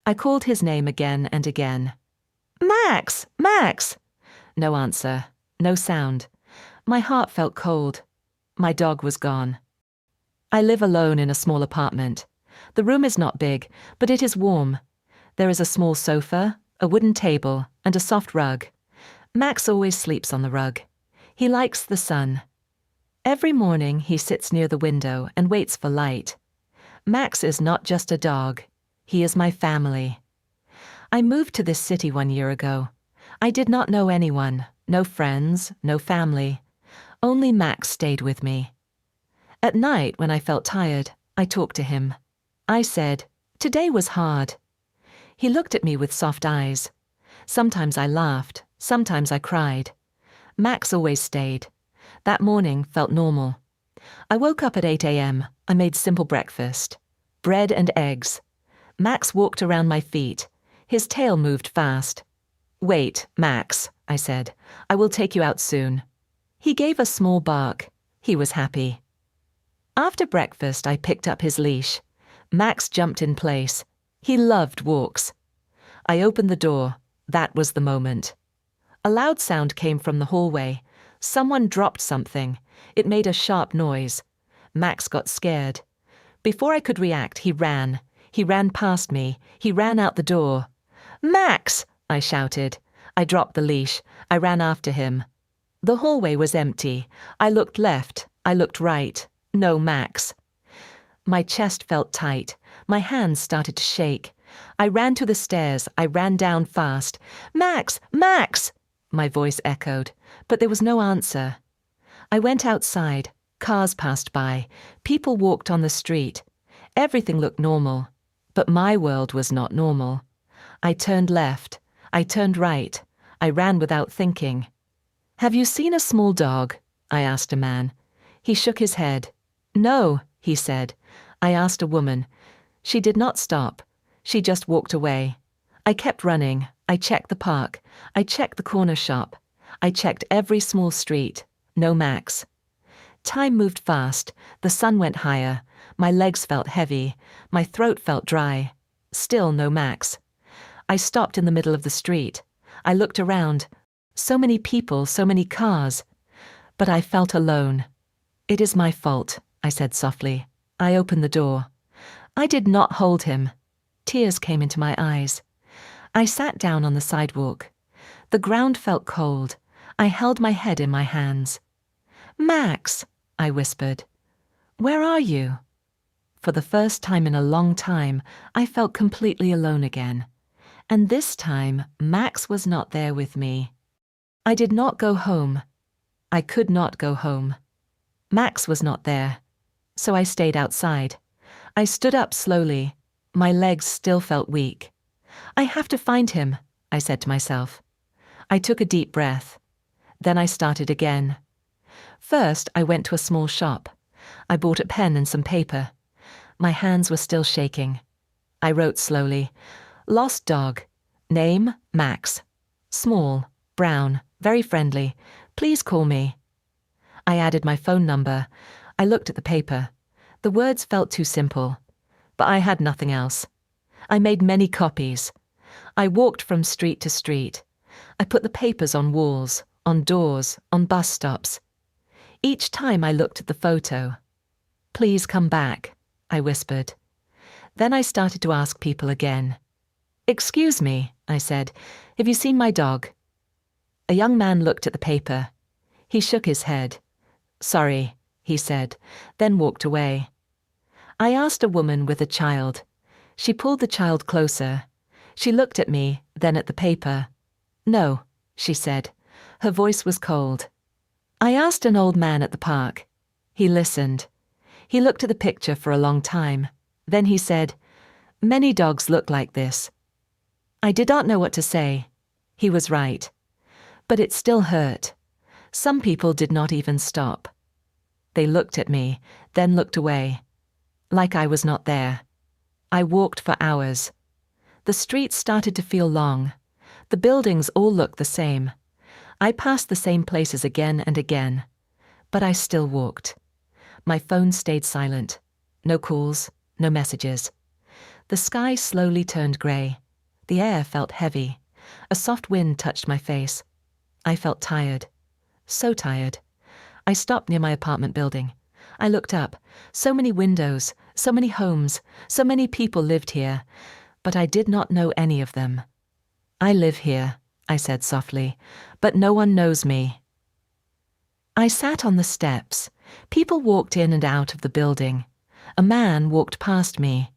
I called his name again and again. Max! Max! No answer. No sound. My heart felt cold. My dog was gone. I live alone in a small apartment. The room is not big, but it is warm. There is a small sofa, a wooden table, and a soft rug. Max always sleeps on the rug. He likes the sun. Every morning he sits near the window and waits for light. Max is not just a dog. He is my family. I moved to this city 1 year ago. I did not know anyone, no friends, no family. Only Max stayed with me. At night, when I felt tired, I talked to him. I said, "Today was hard." He looked at me with soft eyes. Sometimes I laughed, sometimes I cried. Max always stayed. That morning felt normal. I woke up at 8 a.m. I made simple breakfast. Bread and eggs. Max walked around my feet. His tail moved fast. "Wait, Max," I said. "I will take you out soon." He gave a small bark. He was happy. After breakfast, I picked up his leash. Max jumped in place. He loved walks. I opened the door. That was the moment. A loud sound came from the hallway. Someone dropped something. It made a sharp noise. Max got scared. Before I could react, he ran. He ran past me. He ran out the door. "Max!" I shouted. I dropped the leash. I ran after him. The hallway was empty. I looked left. I looked right. No Max. My chest felt tight. My hands started to shake. I ran to the stairs. I ran down fast. "Max! Max!" My voice echoed, but there was no answer. I went outside. Cars passed by. People walked on the street. Everything looked normal. But my world was not normal. I turned left. I turned right. I ran without thinking. "Have you seen a small dog?" I asked a man. He shook his head. "No," he said. I asked a woman. She did not stop. She just walked away. I kept running. I checked the park. I checked the corner shop. I checked every small street. No Max. Time moved fast. The sun went higher. My legs felt heavy. My throat felt dry. Still no Max. I stopped in the middle of the street. I looked around. So many people, so many cars. But I felt alone. "It is my fault," I said softly. I opened the door. I did not hold him. Tears came into my eyes. I sat down on the sidewalk. The ground felt cold. I held my head in my hands. "Max," I whispered. "Where are you?" For the first time in a long time, I felt completely alone again. And this time, Max was not there with me. I did not go home. I could not go home. Max was not there. So I stayed outside. I stood up slowly. My legs still felt weak. "I have to find him," I said to myself. I took a deep breath. Then I started again. First, I went to a small shop. I bought a pen and some paper. My hands were still shaking. I wrote slowly. "Lost dog. Name, Max. Small, brown, very friendly. Please call me." I added my phone number. I looked at the paper. The words felt too simple. But I had nothing else. I made many copies. I walked from street to street. I put the papers on walls, on doors, on bus stops. Each time I looked at the photo. "Please come back," I whispered. Then I started to ask people again. "Excuse me," I said, "have you seen my dog?" A young man looked at the paper. He shook his head. "Sorry," he said, then walked away. I asked a woman with a child. She pulled the child closer. She looked at me, then at the paper. "No," she said. Her voice was cold. I asked an old man at the park. He listened. He looked at the picture for a long time. Then he said, "Many dogs look like this." I did not know what to say. He was right. But it still hurt. Some people did not even stop. They looked at me, then looked away. Like I was not there. I walked for hours. The streets started to feel long. The buildings all looked the same. I passed the same places again and again. But I still walked. My phone stayed silent. No calls, no messages. The sky slowly turned grey. The air felt heavy. A soft wind touched my face. I felt tired. So tired. I stopped near my apartment building. I looked up. So many windows, so many homes, so many people lived here, but I did not know any of them. I live here, I said softly, but no one knows me. I sat on the steps. People walked in and out of the building. A man walked past me.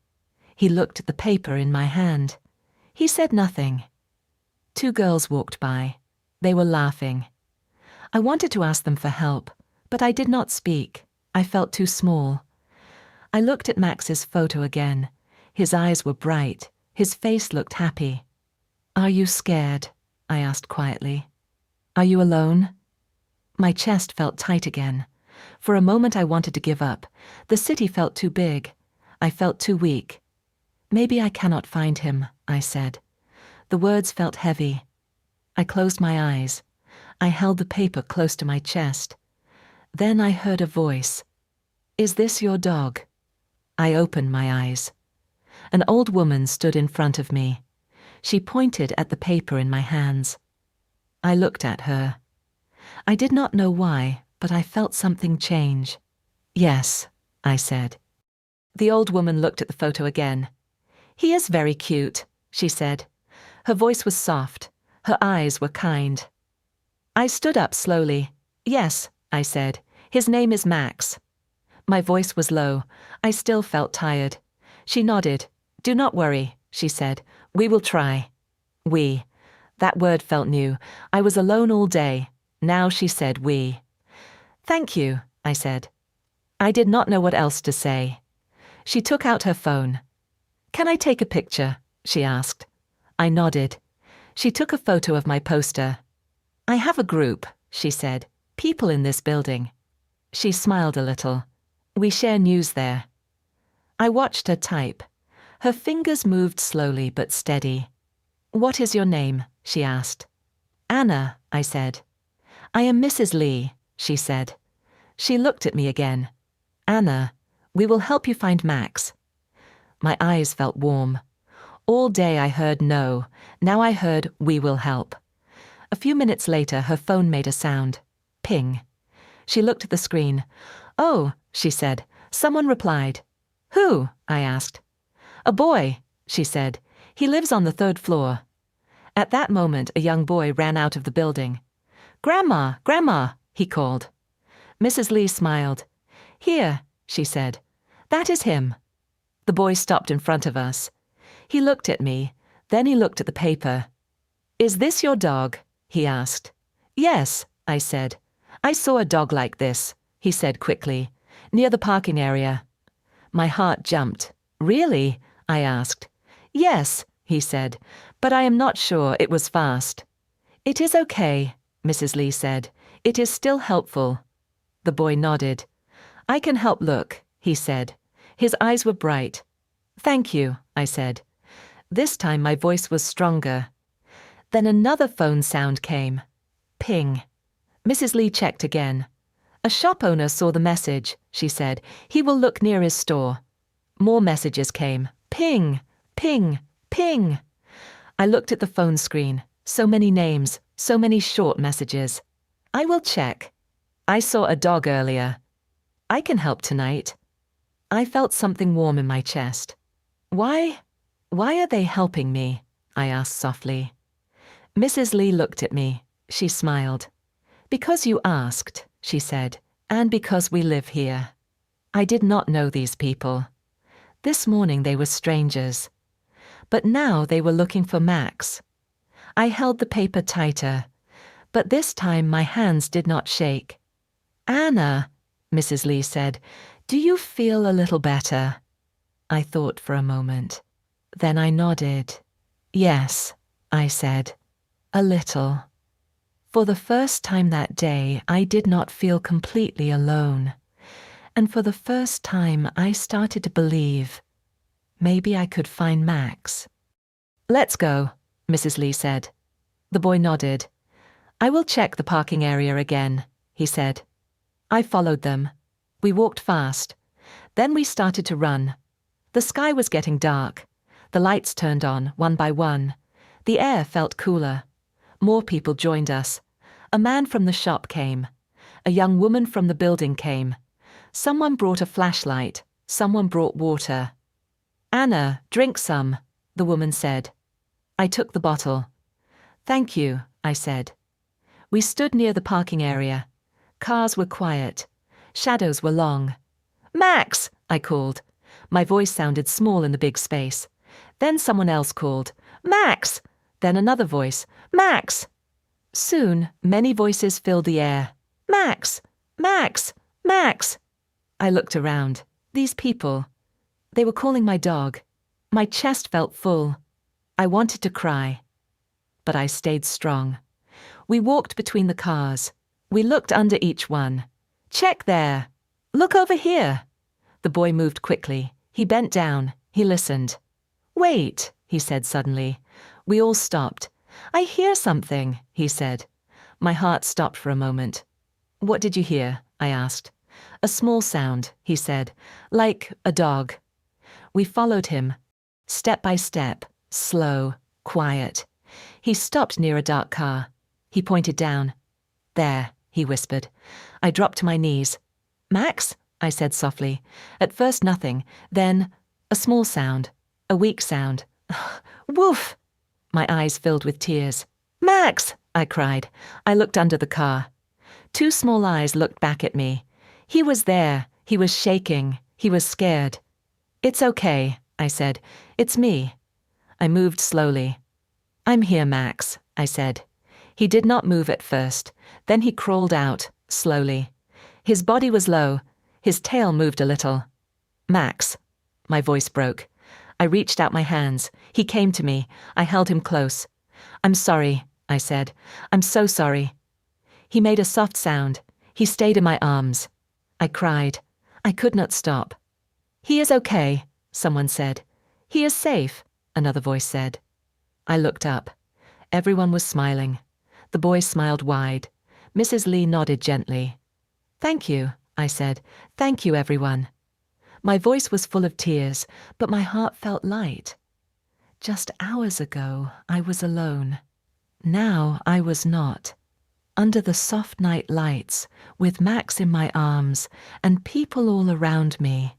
He looked at the paper in my hand. He said nothing. 2 girls walked by. They were laughing. I wanted to ask them for help, but I did not speak. I felt too small. I looked at Max's photo again. His eyes were bright. His face looked happy. "Are you scared?" I asked quietly. "Are you alone?" My chest felt tight again. For a moment I wanted to give up. The city felt too big. I felt too weak. "Maybe I cannot find him," I said. The words felt heavy. I closed my eyes. I held the paper close to my chest. Then I heard a voice. "Is this your dog?" I opened my eyes. An old woman stood in front of me. She pointed at the paper in my hands. I looked at her. I did not know why, but I felt something change. "Yes," I said. The old woman looked at the photo again. "He is very cute," she said. Her voice was soft. Her eyes were kind. I stood up slowly. "Yes," I said. "His name is Max." My voice was low. I still felt tired. She nodded. "Do not worry," she said. "We will try." We. That word felt new. I was alone all day. Now she said we. "Thank you," I said. I did not know what else to say. She took out her phone. "Can I take a picture?" she asked. I nodded. She took a photo of my poster. "I have a group," she said. "People in this building." She smiled a little. "We share news there." I watched her type. Her fingers moved slowly but steady. "What is your name?" she asked. "Anna," I said. "I am Mrs. Lee," she said. She looked at me again. "Anna, we will help you find Max." My eyes felt warm. All day I heard no. Now I heard we will help. A few minutes later, her phone made a sound. Ping. She looked at the screen. "Oh," she said. Someone replied. "Who?" I asked. "A boy," she said. "He lives on the 3rd floor." At that moment, a young boy ran out of the building. "Grandma, Grandma," he called. Mrs. Lee smiled. "Here," she said. "That is him." The boy stopped in front of us. He looked at me. Then he looked at the paper. "Is this your dog?" he asked. "Yes," I said. "I saw a dog like this," he said quickly, "near the parking area." My heart jumped. "Really?" I asked. "Yes," he said, "but I am not sure it was fast." "It is okay," Mrs. Lee said. "It is still helpful." The boy nodded. "I can help look," he said. His eyes were bright. "Thank you," I said. This time my voice was stronger. Then another phone sound came. Ping. Mrs. Lee checked again. "A shop owner saw the message," she said. "He will look near his store." More messages came. Ping, ping, ping. I looked at the phone screen. So many names, so many short messages. "I will check. I saw a dog earlier. I can help tonight." I felt something warm in my chest. Why are they helping me?" I asked softly. Mrs. Lee looked at me. She smiled. "Because you asked," she said, "and because we live here." I did not know these people. This morning they were strangers. But now they were looking for Max. I held the paper tighter, but this time my hands did not shake. "Anna," Mrs. Lee said, "do you feel a little better?" I thought for a moment. Then I nodded. "Yes," I said, "a little." For the first time that day, I did not feel completely alone. And for the first time, I started to believe maybe I could find Max. "Let's go," Mrs. Lee said. The boy nodded. "I will check the parking area again," he said. I followed them. We walked fast. Then we started to run. The sky was getting dark. The lights turned on, one by one. The air felt cooler. More people joined us. A man from the shop came. A young woman from the building came. Someone brought a flashlight. Someone brought water. "Anna, drink some," the woman said. I took the bottle. "Thank you," I said. We stood near the parking area. Cars were quiet. Shadows were long. "Max!" I called. My voice sounded small in the big space. Then someone else called, "Max!" Then another voice, "Max!" Soon, many voices filled the air. "Max! Max! Max!" I looked around. These people. They were calling my dog. My chest felt full. I wanted to cry. But I stayed strong. We walked between the cars. We looked under each one. "Check there. Look over here." The boy moved quickly. He bent down. He listened. "Wait," he said suddenly. We all stopped. "I hear something," he said. My heart stopped for a moment. "What did you hear?" I asked. "A small sound," he said, "like a dog." We followed him, step by step, slow, quiet. He stopped near a dark car. He pointed down. "There," he whispered. I dropped to my knees. "Max?" I said softly. At first nothing, then a small sound, a weak sound. "Woof!" My eyes filled with tears. "Max!" I cried. I looked under the car. Two small eyes looked back at me. He was there. He was shaking. He was scared. "It's okay," I said. "It's me." I moved slowly. "I'm here, Max," I said. He did not move at first. Then he crawled out, slowly. His body was low. His tail moved a little. "Max." My voice broke. I reached out my hands. He came to me. I held him close. "I'm sorry," I said. "I'm so sorry." He made a soft sound. He stayed in my arms. I cried. I could not stop. "He is okay," someone said. "He is safe," another voice said. I looked up. Everyone was smiling. The boy smiled wide. Mrs. Lee nodded gently. "Thank you," I said. "Thank you, everyone." My voice was full of tears, but my heart felt light. Just hours ago, I was alone. Now I was not. Under the soft night lights, with Max in my arms and people all around me,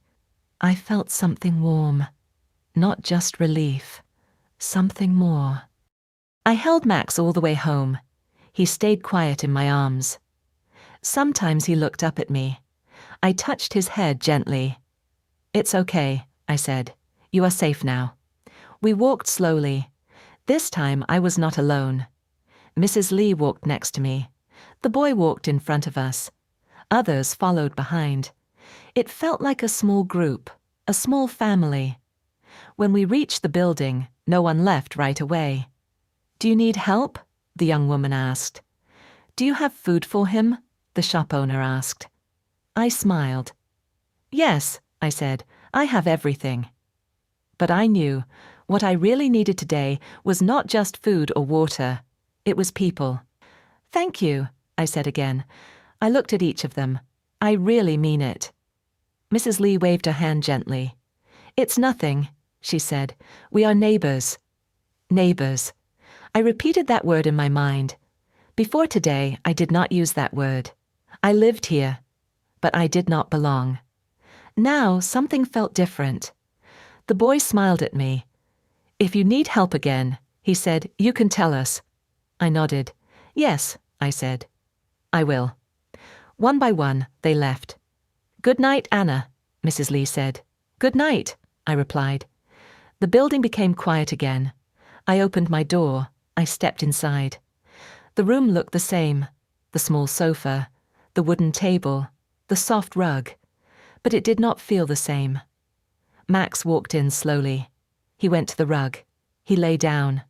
I felt something warm. Not just relief. Something more. I held Max all the way home. He stayed quiet in my arms. Sometimes he looked up at me. I touched his head gently. "It's okay," I said. "You are safe now." We walked slowly. This time I was not alone. Mrs. Lee walked next to me. The boy walked in front of us. Others followed behind. It felt like a small group, a small family. When we reached the building, no one left right away. "Do you need help?" the young woman asked. "Do you have food for him?" the shop owner asked. I smiled. "Yes," I said, "I have everything." But I knew what I really needed today was not just food or water. It was people. "Thank you," I said again. I looked at each of them. "I really mean it." Mrs. Lee waved her hand gently. "It's nothing," she said. "We are neighbors." Neighbors. I repeated that word in my mind. Before today, I did not use that word. I lived here, but I did not belong. Now, something felt different. The boy smiled at me. "If you need help again," he said, "you can tell us." I nodded. "Yes," I said. "I will." One by one, they left. "Good night, Anna," Mrs. Lee said. "Good night," I replied. The building became quiet again. I opened my door. I stepped inside. The room looked the same. The small sofa, the wooden table, the soft rug. But it did not feel the same. Max walked in slowly. He went to the rug. He lay down.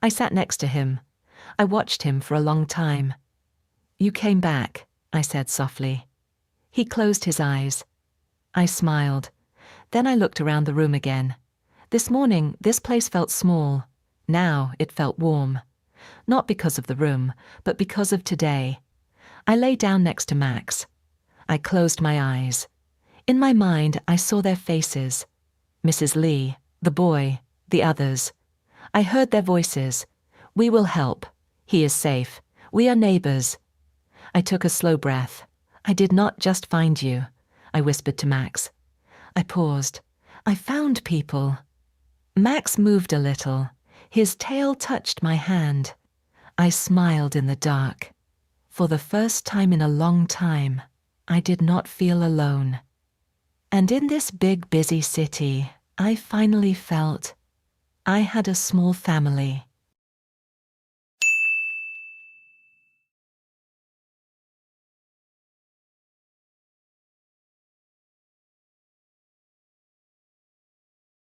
I sat next to him. I watched him for a long time. "You came back," I said softly. He closed his eyes. I smiled. Then I looked around the room again. This morning, this place felt small. Now it felt warm. Not because of the room, but because of today. I lay down next to Max. I closed my eyes. In my mind, I saw their faces. Mrs. Lee, the boy, The others. I heard their voices. We will help. He is safe. We are neighbors. I took a slow breath. I did not just find you, I whispered to Max. I paused. I found people. Max moved a little. His tail touched my hand. I smiled in the dark. For the first time in a long time, I did not feel alone. And in this big, busy city, I finally felt I had a small family.